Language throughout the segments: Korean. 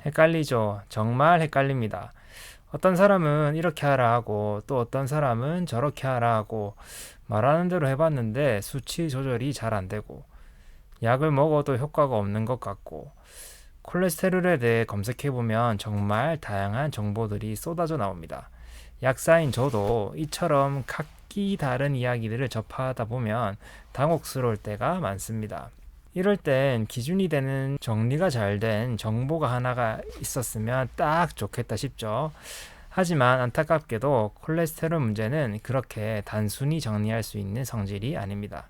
헷갈리죠. 정말 헷갈립니다. 어떤 사람은 이렇게 하라 하고 또 어떤 사람은 저렇게 하라 하고 말하는 대로 해봤는데 수치 조절이 잘 안 되고 약을 먹어도 효과가 없는 것 같고 콜레스테롤에 대해 검색해보면 정말 다양한 정보들이 쏟아져 나옵니다. 약사인 저도 이처럼 각기 다른 이야기들을 접하다 보면 당혹스러울 때가 많습니다. 이럴 땐 기준이 되는 정리가 잘 된 정보가 하나가 있었으면 딱 좋겠다 싶죠. 하지만 안타깝게도 콜레스테롤 문제는 그렇게 단순히 정리할 수 있는 성질이 아닙니다.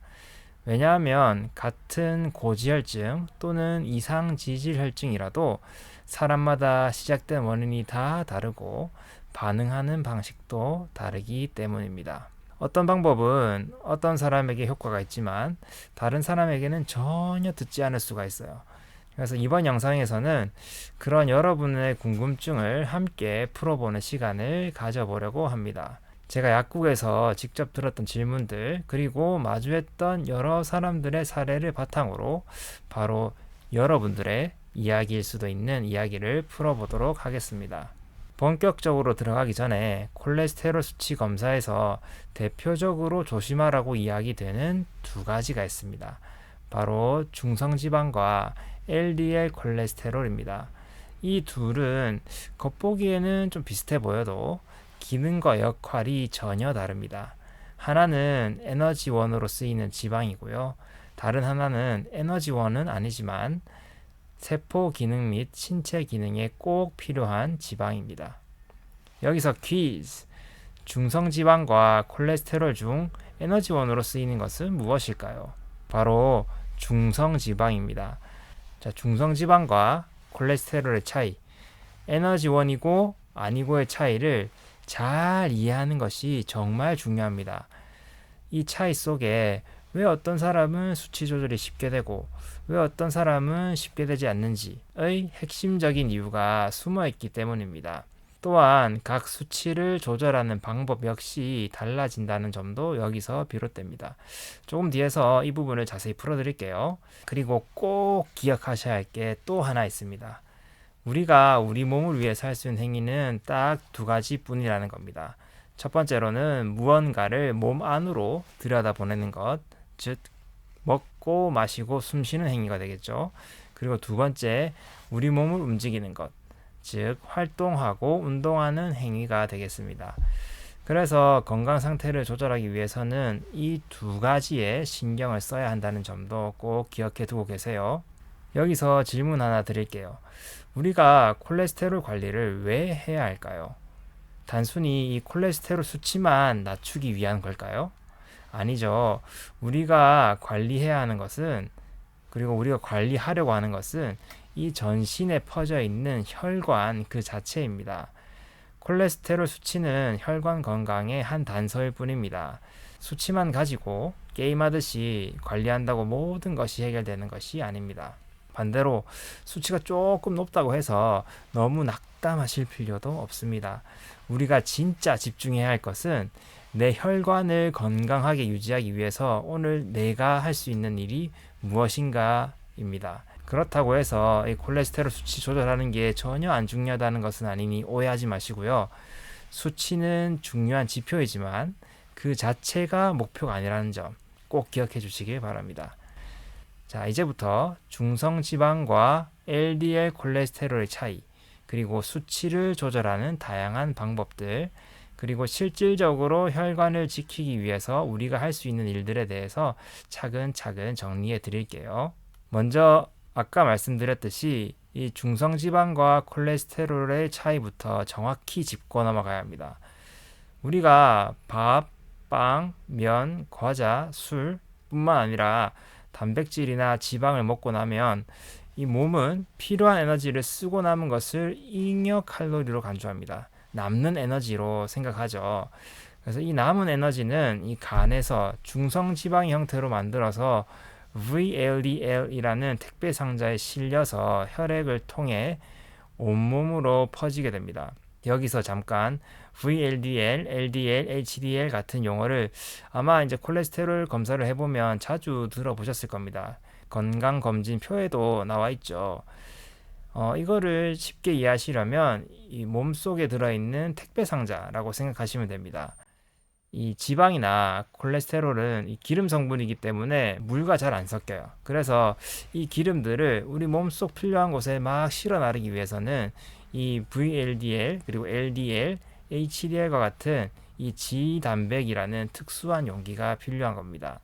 왜냐하면 같은 고지혈증 또는 이상지질혈증이라도 사람마다 시작된 원인이 다 다르고 반응하는 방식도 다르기 때문입니다. 어떤 방법은 어떤 사람에게 효과가 있지만 다른 사람에게는 전혀 듣지 않을 수가 있어요. 그래서 이번 영상에서는 그런 여러분의 궁금증을 함께 풀어보는 시간을 가져보려고 합니다. 제가 약국에서 직접 들었던 질문들 그리고 마주했던 여러 사람들의 사례를 바탕으로 바로 여러분들의 이야기일 수도 있는 이야기를 풀어보도록 하겠습니다. 본격적으로 들어가기 전에 콜레스테롤 수치 검사에서 대표적으로 조심하라고 이야기되는 두 가지가 있습니다. 바로 중성지방과 LDL 콜레스테롤입니다. 이 둘은 겉보기에는 좀 비슷해 보여도 기능과 역할이 전혀 다릅니다. 하나는 에너지원으로 쓰이는 지방이고요. 다른 하나는 에너지원은 아니지만 세포 기능 및 신체 기능에 꼭 필요한 지방입니다. 여기서 퀴즈! 중성지방과 콜레스테롤 중 에너지원으로 쓰이는 것은 무엇일까요? 바로 중성지방입니다. 자, 중성지방과 콜레스테롤의 차이, 에너지원이고 아니고의 차이를 잘 이해하는 것이 정말 중요합니다. 이 차이 속에 왜 어떤 사람은 수치 조절이 쉽게 되고 왜 어떤 사람은 쉽게 되지 않는지의 핵심적인 이유가 숨어 있기 때문입니다. 또한 각 수치를 조절하는 방법 역시 달라진다는 점도 여기서 비롯됩니다. 조금 뒤에서 이 부분을 자세히 풀어드릴게요. 그리고 꼭 기억하셔야 할 게 또 하나 있습니다. 우리가 우리 몸을 위해서 할 수 있는 행위는 딱 두 가지 뿐이라는 겁니다. 첫 번째로는 무언가를 몸 안으로 들여다보내는 것, 즉 먹고 마시고 숨 쉬는 행위가 되겠죠. 그리고 두 번째, 우리 몸을 움직이는 것, 즉 활동하고 운동하는 행위가 되겠습니다. 그래서 건강 상태를 조절하기 위해서는 이 두 가지에 신경을 써야 한다는 점도 꼭 기억해 두고 계세요. 여기서 질문 하나 드릴게요. 우리가 콜레스테롤 관리를 왜 해야 할까요? 단순히 이 콜레스테롤 수치만 낮추기 위한 걸까요? 아니죠. 우리가 관리해야 하는 것은, 그리고 우리가 관리하려고 하는 것은 이 전신에 퍼져 있는 혈관 그 자체입니다. 콜레스테롤 수치는 혈관 건강의 한 단서일 뿐입니다. 수치만 가지고 게임하듯이 관리한다고 모든 것이 해결되는 것이 아닙니다. 반대로 수치가 조금 높다고 해서 너무 낙담하실 필요도 없습니다. 우리가 진짜 집중해야 할 것은 내 혈관을 건강하게 유지하기 위해서 오늘 내가 할 수 있는 일이 무엇인가입니다. 그렇다고 해서 이 콜레스테롤 수치 조절하는 게 전혀 안 중요하다는 것은 아니니 오해하지 마시고요. 수치는 중요한 지표이지만 그 자체가 목표가 아니라는 점 꼭 기억해 주시길 바랍니다. 자, 이제부터 중성지방과 LDL 콜레스테롤의 차이, 그리고 수치를 조절하는 다양한 방법들, 그리고 실질적으로 혈관을 지키기 위해서 우리가 할 수 있는 일들에 대해서 차근차근 정리해 드릴게요. 먼저 아까 말씀드렸듯이 이 중성지방과 콜레스테롤의 차이부터 정확히 짚고 넘어가야 합니다. 우리가 밥, 빵, 면, 과자, 술 뿐만 아니라 단백질이나 지방을 먹고 나면 이 몸은 필요한 에너지를 쓰고 남은 것을 잉여 칼로리로 간주합니다. 남는 에너지로 생각하죠. 그래서 이 남은 에너지는 이 간에서 중성지방 형태로 만들어서 VLDL이라는 택배 상자에 실려서 혈액을 통해 온몸으로 퍼지게 됩니다. 여기서 잠깐 VLDL, LDL, HDL 같은 용어를 아마 이제 콜레스테롤 검사를 해보면 자주 들어보셨을 겁니다. 건강검진표에도 나와 있죠. 이거를 쉽게 이해하시려면 이 몸속에 들어있는 택배 상자라고 생각하시면 됩니다. 이 지방이나 콜레스테롤은 이 기름 성분이기 때문에 물과 잘 안 섞여요. 그래서 이 기름들을 우리 몸속 필요한 곳에 막 실어 나르기 위해서는 이 VLDL 그리고 LDL, HDL과 같은 이 지단백이라는 특수한 용기가 필요한 겁니다.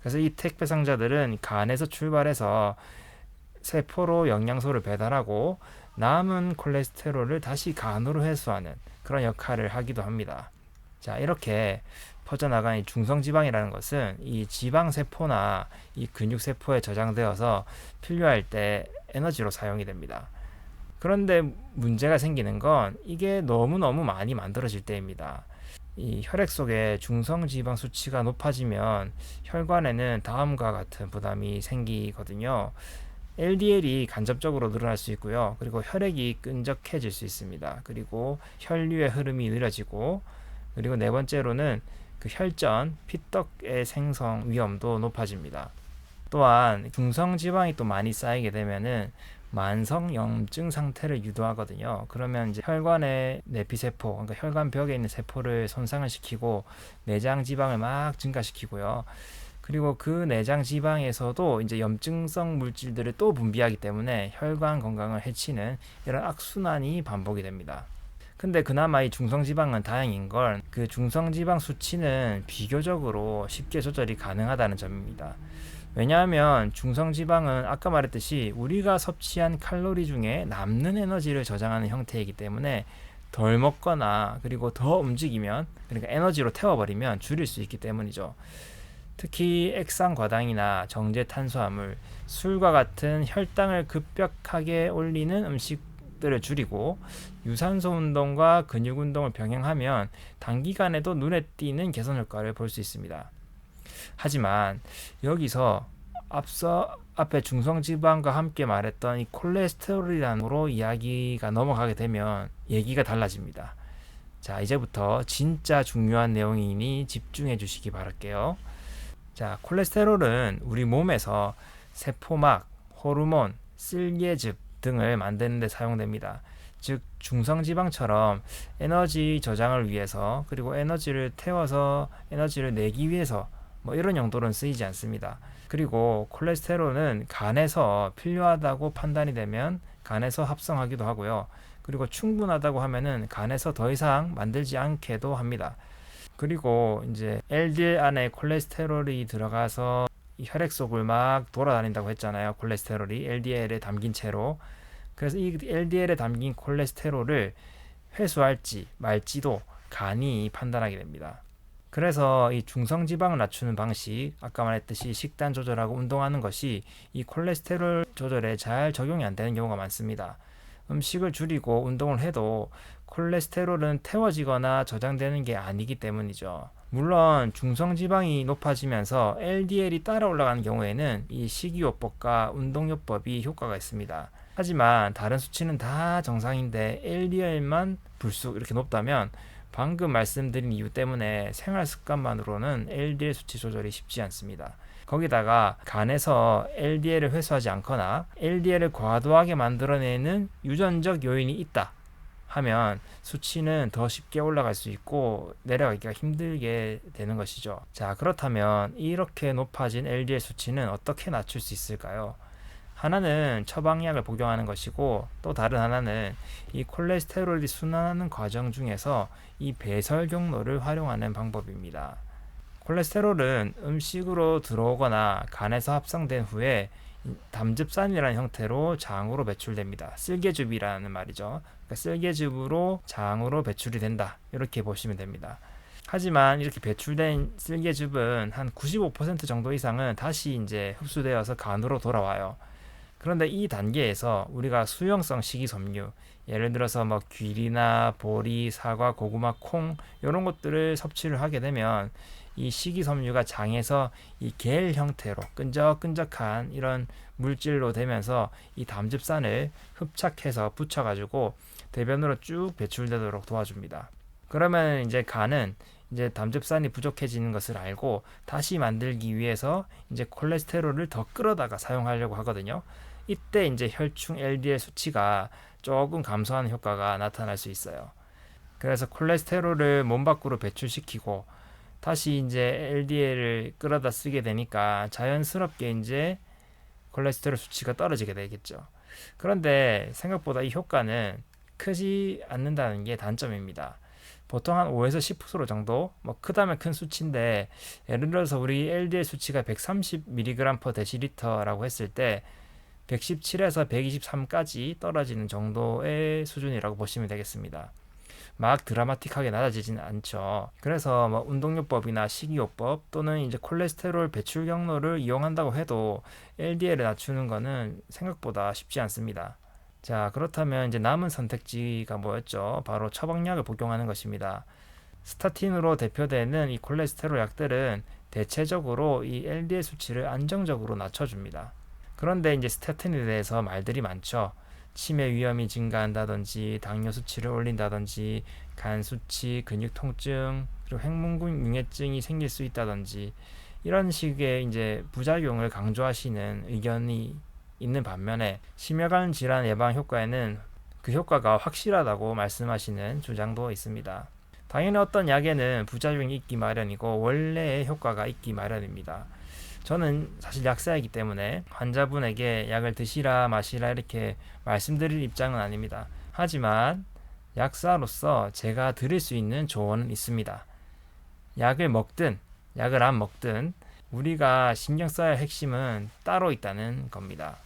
그래서 이 택배 상자들은 간에서 출발해서 세포로 영양소를 배달하고 남은 콜레스테롤을 다시 간으로 회수하는 그런 역할을 하기도 합니다. 자, 이렇게 퍼져나간 이 중성지방이라는 것은 이 지방세포나 이 근육세포에 저장되어서 필요할 때 에너지로 사용이 됩니다. 그런데 문제가 생기는 건 이게 너무너무 많이 만들어질 때입니다. 이 혈액 속에 중성지방 수치가 높아지면 혈관에는 다음과 같은 부담이 생기거든요. LDL이 간접적으로 늘어날 수 있고요. 그리고 혈액이 끈적해질 수 있습니다. 그리고 혈류의 흐름이 느려지고, 그리고 네 번째로는 그 혈전, 피떡의 생성 위험도 높아집니다. 또한 중성지방이 또 많이 쌓이게 되면은 만성 염증 상태를 유도하거든요. 그러면 이제 혈관의 내피세포, 그러니까 혈관벽에 있는 세포를 손상을 시키고 내장 지방을 막 증가시키고요. 그리고 그 내장 지방에서도 이제 염증성 물질들을 또 분비하기 때문에 혈관 건강을 해치는 이런 악순환이 반복이 됩니다. 근데 그나마 이 중성지방은 다행인 건 그 중성지방 수치는 비교적으로 쉽게 조절이 가능하다는 점입니다. 왜냐하면 중성지방은 아까 말했듯이 우리가 섭취한 칼로리 중에 남는 에너지를 저장하는 형태이기 때문에 덜 먹거나 그리고 더 움직이면, 그러니까 에너지로 태워버리면 줄일 수 있기 때문이죠. 특히 액상과당이나 정제 탄수화물, 술과 같은 혈당을 급격하게 올리는 음식들을 줄이고 유산소 운동과 근육 운동을 병행하면 단기간에도 눈에 띄는 개선 효과를 볼 수 있습니다. 하지만 여기서 앞에 중성지방과 함께 말했던 이 콜레스테롤이란으로 이야기가 넘어가게 되면 얘기가 달라집니다. 자, 이제부터 진짜 중요한 내용이니 집중해 주시기 바랄게요. 자, 콜레스테롤은 우리 몸에서 세포막, 호르몬, 쓸개즙 등을 만드는 데 사용됩니다. 즉 중성지방처럼 에너지 저장을 위해서, 그리고 에너지를 태워서 에너지를 내기 위해서 뭐 이런 용도로는 쓰이지 않습니다. 그리고 콜레스테롤은 간에서 필요하다고 판단이 되면 간에서 합성하기도 하고요. 그리고 충분하다고 하면은 간에서 더 이상 만들지 않게도 합니다. 그리고 이제 LDL 안에 콜레스테롤이 들어가서 이 혈액 속을 막 돌아다닌다고 했잖아요. 콜레스테롤이 LDL에 담긴 채로. 그래서 이 LDL에 담긴 콜레스테롤을 회수할지 말지도 간이 판단하게 됩니다. 그래서 이 중성지방을 낮추는 방식, 아까 말했듯이 식단 조절하고 운동하는 것이 이 콜레스테롤 조절에 잘 적용이 안 되는 경우가 많습니다. 음식을 줄이고 운동을 해도 콜레스테롤은 태워지거나 저장되는 게 아니기 때문이죠. 물론 중성지방이 높아지면서 LDL이 따라 올라가는 경우에는 이 식이요법과 운동요법이 효과가 있습니다. 하지만 다른 수치는 다 정상인데 LDL만 불쑥 이렇게 높다면 방금 말씀드린 이유 때문에 생활 습관만으로는 LDL 수치 조절이 쉽지 않습니다. 거기다가 간에서 LDL을 회수하지 않거나 LDL을 과도하게 만들어내는 유전적 요인이 있다 하면 수치는 더 쉽게 올라갈 수 있고 내려가기가 힘들게 되는 것이죠. 자, 그렇다면 이렇게 높아진 LDL 수치는 어떻게 낮출 수 있을까요? 하나는 처방약을 복용하는 것이고, 또 다른 하나는 이 콜레스테롤이 순환하는 과정 중에서 이 배설 경로를 활용하는 방법입니다. 콜레스테롤은 음식으로 들어오거나 간에서 합성된 후에 담즙산이라는 형태로 장으로 배출됩니다. 쓸개즙이라는 말이죠. 그러니까 쓸개즙으로 장으로 배출이 된다, 이렇게 보시면 됩니다. 하지만 이렇게 배출된 쓸개즙은 한 95% 정도 이상은 다시 이제 흡수되어서 간으로 돌아와요. 그런데 이 단계에서 우리가 수용성 식이섬유, 예를 들어서 뭐 귀리나 보리, 사과, 고구마, 콩 이런 것들을 섭취를 하게 되면 이 식이섬유가 장에서 이 겔 형태로 끈적끈적한 이런 물질로 되면서 이 담즙산을 흡착해서 붙여가지고 대변으로 쭉 배출되도록 도와줍니다. 그러면 이제 간은 이제 담즙산이 부족해지는 것을 알고 다시 만들기 위해서 이제 콜레스테롤을 더 끌어다가 사용하려고 하거든요. 이때 이제 혈중 LDL 수치가 조금 감소하는 효과가 나타날 수 있어요. 그래서 콜레스테롤을 몸 밖으로 배출시키고 다시 이제 LDL을 끌어다 쓰게 되니까 자연스럽게 이제 콜레스테롤 수치가 떨어지게 되겠죠. 그런데 생각보다 이 효과는 크지 않는다는 게 단점입니다. 보통 한 5에서 10% 정도, 뭐 크다면 큰 수치인데, 예를 들어서 우리 LDL 수치가 130mg/dl라고 했을 때 117에서 123까지 떨어지는 정도의 수준이라고 보시면 되겠습니다. 막 드라마틱하게 낮아지지는 않죠. 그래서 뭐 운동요법이나 식이요법 또는 이제 콜레스테롤 배출 경로를 이용한다고 해도 LDL을 낮추는 거는 생각보다 쉽지 않습니다. 자, 그렇다면 이제 남은 선택지가 뭐였죠? 바로 처방약을 복용하는 것입니다. 스타틴으로 대표되는 이 콜레스테롤 약들은 대체적으로 이 LDL 수치를 안정적으로 낮춰줍니다. 그런데 이제 스타틴에 대해서 말들이 많죠. 치매 위험이 증가한다든지, 당뇨 수치를 올린다든지, 간 수치, 근육 통증, 그리고 행문군 융해증이 생길 수 있다든지, 이런 식의 이제 부작용을 강조하시는 의견이 있는 반면에 심혈관 질환 예방 효과에는 그 효과가 확실하다고 말씀하시는 주장도 있습니다. 당연히 어떤 약에는 부작용이 있기 마련이고 원래의 효과가 있기 마련입니다. 저는 사실 약사이기 때문에 환자분에게 약을 드시라 마시라 이렇게 말씀드릴 입장은 아닙니다. 하지만 약사로서 제가 드릴 수 있는 조언은 있습니다. 약을 먹든 약을 안 먹든 우리가 신경 써야 할 핵심은 따로 있다는 겁니다.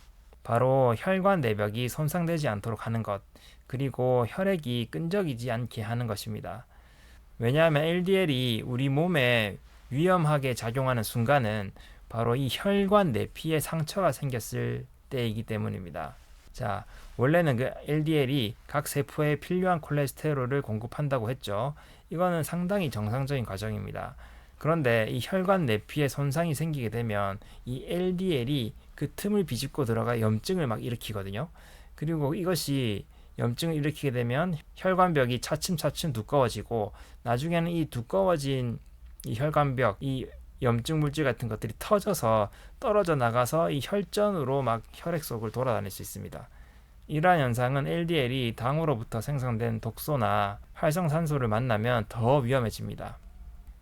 바로 혈관 내벽이 손상되지 않도록 하는 것, 그리고 혈액이 끈적이지 않게 하는 것입니다. 왜냐하면 LDL이 우리 몸에 위험하게 작용하는 순간은 바로 이 혈관 내피에 상처가 생겼을 때이기 때문입니다. 자, 원래는 그 LDL이 각 세포에 필요한 콜레스테롤을 공급한다고 했죠. 이거는 상당히 정상적인 과정입니다. 그런데 이 혈관 내피에 손상이 생기게 되면 이 LDL이 그 틈을 비집고 들어가 염증을 막 일으키거든요. 그리고 이것이 염증을 일으키게 되면 혈관벽이 차츰차츰 두꺼워지고 나중에는 이 두꺼워진 이 혈관벽, 이 염증 물질 같은 것들이 터져서 떨어져 나가서 이 혈전으로 막 혈액 속을 돌아다닐 수 있습니다. 이러한 현상은 LDL이 당으로부터 생성된 독소나 활성산소를 만나면 더 위험해집니다.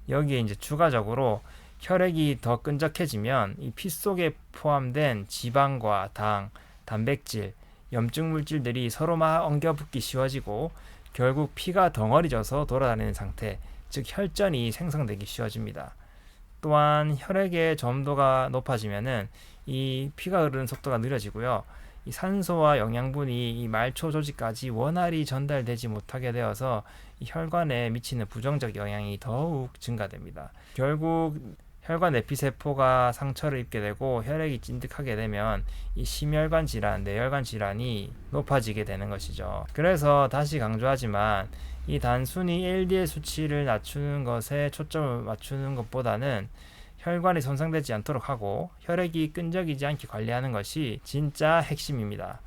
여기에 이제 추가적으로 혈액이 더 끈적해지면 이 피 속에 포함된 지방과 당, 단백질, 염증 물질들이 서로 막 엉겨붙기 쉬워지고 결국 피가 덩어리져서 돌아다니는 상태, 즉 혈전이 생성되기 쉬워집니다. 또한 혈액의 점도가 높아지면은 이 피가 흐르는 속도가 느려지고요. 이 산소와 영양분이 이 말초 조직까지 원활히 전달되지 못하게 되어서 이 혈관에 미치는 부정적 영향이 더욱 증가됩니다. 결국 혈관 내피세포가 상처를 입게 되고 혈액이 찐득하게 되면 이 심혈관 질환, 뇌혈관 질환이 높아지게 되는 것이죠. 그래서 다시 강조하지만 이 단순히 LDL 수치를 낮추는 것에 초점을 맞추는 것보다는 혈관이 손상되지 않도록 하고 혈액이 끈적이지 않게 관리하는 것이 진짜 핵심입니다.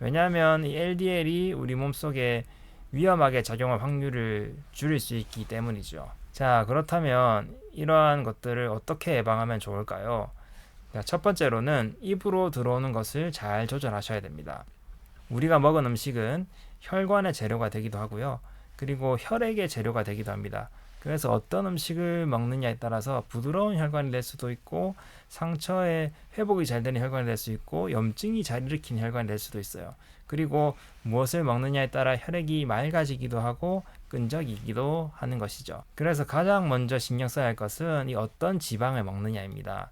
왜냐하면 이 LDL이 우리 몸속에 위험하게 작용할 확률을 줄일 수 있기 때문이죠. 자, 그렇다면 이러한 것들을 어떻게 예방하면 좋을까요? 첫 번째로는 입으로 들어오는 것을 잘 조절하셔야 됩니다. 우리가 먹은 음식은 혈관의 재료가 되기도 하고요. 그리고 혈액의 재료가 되기도 합니다. 그래서 어떤 음식을 먹느냐에 따라서 부드러운 혈관이 될 수도 있고 상처에 회복이 잘 되는 혈관이 될 수 있고 염증이 잘 일으키는 혈관이 될 수도 있어요. 그리고 무엇을 먹느냐에 따라 혈액이 맑아지기도 하고 끈적이기도 하는 것이죠. 그래서 가장 먼저 신경 써야 할 것은 이 어떤 지방을 먹느냐입니다.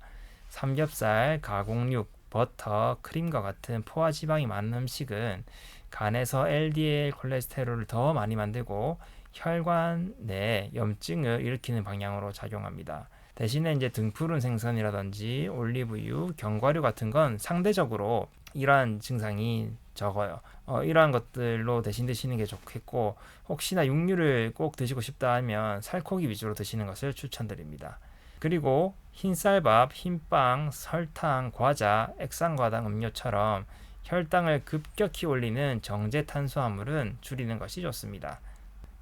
삼겹살, 가공육, 버터, 크림과 같은 포화지방이 많은 음식은 간에서 LDL 콜레스테롤을 더 많이 만들고 혈관 내 염증을 일으키는 방향으로 작용합니다. 대신에 이제 등푸른 생선이라든지 올리브유, 견과류 같은 건 상대적으로 이러한 증상이 적어요. 이러한 것들로 대신 드시는 게 좋겠고 혹시나 육류를 꼭 드시고 싶다 하면 살코기 위주로 드시는 것을 추천드립니다. 그리고 흰쌀밥, 흰빵, 설탕, 과자, 액상과당 음료처럼 혈당을 급격히 올리는 정제 탄수화물은 줄이는 것이 좋습니다.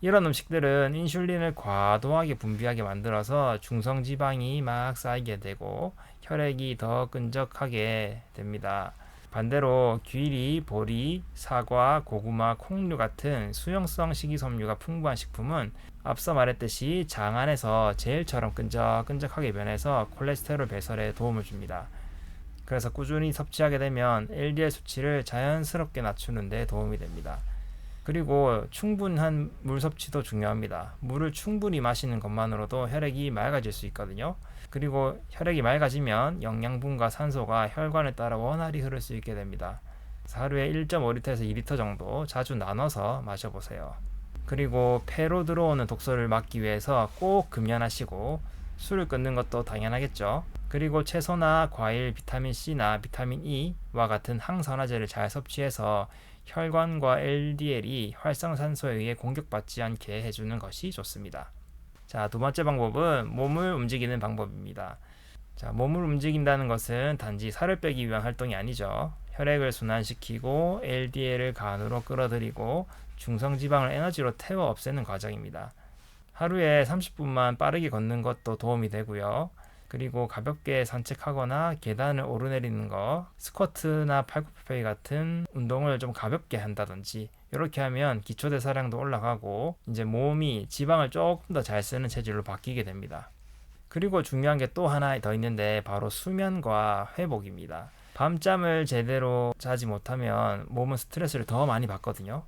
이런 음식들은 인슐린을 과도하게 분비하게 만들어서 중성지방이 막 쌓이게 되고 혈액이 더 끈적하게 됩니다. 반대로 귀리, 보리, 사과, 고구마, 콩류 같은 수용성 식이섬유가 풍부한 식품은 앞서 말했듯이 장 안에서 젤처럼 끈적끈적하게 변해서 콜레스테롤 배설에 도움을 줍니다. 그래서 꾸준히 섭취하게 되면 LDL 수치를 자연스럽게 낮추는 데 도움이 됩니다. 그리고 충분한 물 섭취도 중요합니다. 물을 충분히 마시는 것만으로도 혈액이 맑아질 수 있거든요. 그리고 혈액이 맑아지면 영양분과 산소가 혈관을 따라 원활히 흐를 수 있게 됩니다. 하루에 1.5리터에서 2리터 정도 자주 나눠서 마셔보세요. 그리고 폐로 들어오는 독소를 막기 위해서 꼭 금연하시고 술을 끊는 것도 당연하겠죠. 그리고 채소나 과일, 비타민C나 비타민 E와 같은 항산화제를 잘 섭취해서 혈관과 LDL이 활성산소에 의해 공격받지 않게 해주는 것이 좋습니다. 자, 두 번째 방법은 몸을 움직이는 방법입니다. 자, 몸을 움직인다는 것은 단지 살을 빼기 위한 활동이 아니죠. 혈액을 순환시키고 LDL을 간으로 끌어들이고 중성지방을 에너지로 태워 없애는 과정입니다. 하루에 30분만 빠르게 걷는 것도 도움이 되고요. 그리고 가볍게 산책하거나 계단을 오르내리는 거, 스쿼트나 팔굽혀펴기 같은 운동을 좀 가볍게 한다든지 이렇게 하면 기초대사량도 올라가고 이제 몸이 지방을 조금 더 잘 쓰는 체질로 바뀌게 됩니다. 그리고 중요한 게 또 하나 더 있는데 바로 수면과 회복입니다. 밤잠을 제대로 자지 못하면 몸은 스트레스를 더 많이 받거든요.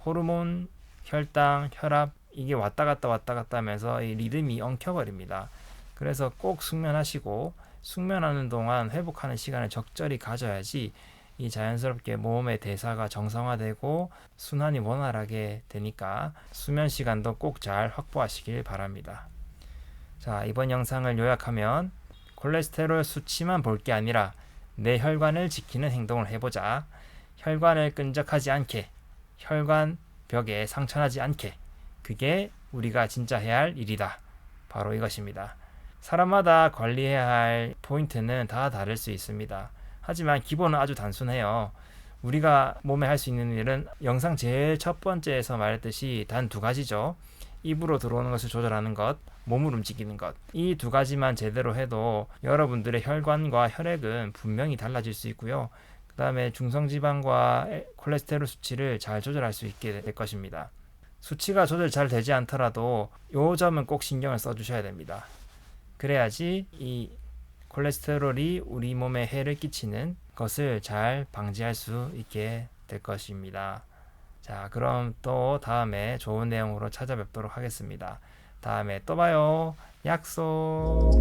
호르몬, 혈당, 혈압 이게 왔다 갔다 하면서 이 리듬이 엉켜버립니다. 그래서 꼭 숙면하시고 숙면하는 동안 회복하는 시간을 적절히 가져야지 이 자연스럽게 몸의 대사가 정상화되고 순환이 원활하게 되니까 수면 시간도 꼭 잘 확보하시길 바랍니다. 자, 이번 영상을 요약하면 콜레스테롤 수치만 볼 게 아니라 내 혈관을 지키는 행동을 해보자. 혈관을 끈적하지 않게, 혈관 벽에 상처나지 않게, 그게 우리가 진짜 해야 할 일이다. 바로 이것입니다. 사람마다 관리해야 할 포인트는 다 다를 수 있습니다. 하지만 기본은 아주 단순해요. 우리가 몸에 할 수 있는 일은 영상 제일 첫 번째에서 말했듯이 단 두 가지죠. 입으로 들어오는 것을 조절하는 것, 몸을 움직이는 것. 이 두 가지만 제대로 해도 여러분들의 혈관과 혈액은 분명히 달라질 수 있고요. 그 다음에 중성지방과 콜레스테롤 수치를 잘 조절할 수 있게 될 것입니다. 수치가 조절 잘 되지 않더라도 이 점은 꼭 신경을 써주셔야 됩니다. 그래야지 이 콜레스테롤이 우리 몸에 해를 끼치는 것을 잘 방지할 수 있게 될 것입니다. 자, 그럼 또 다음에 좋은 내용으로 찾아뵙도록 하겠습니다. 다음에 또 봐요. 약속.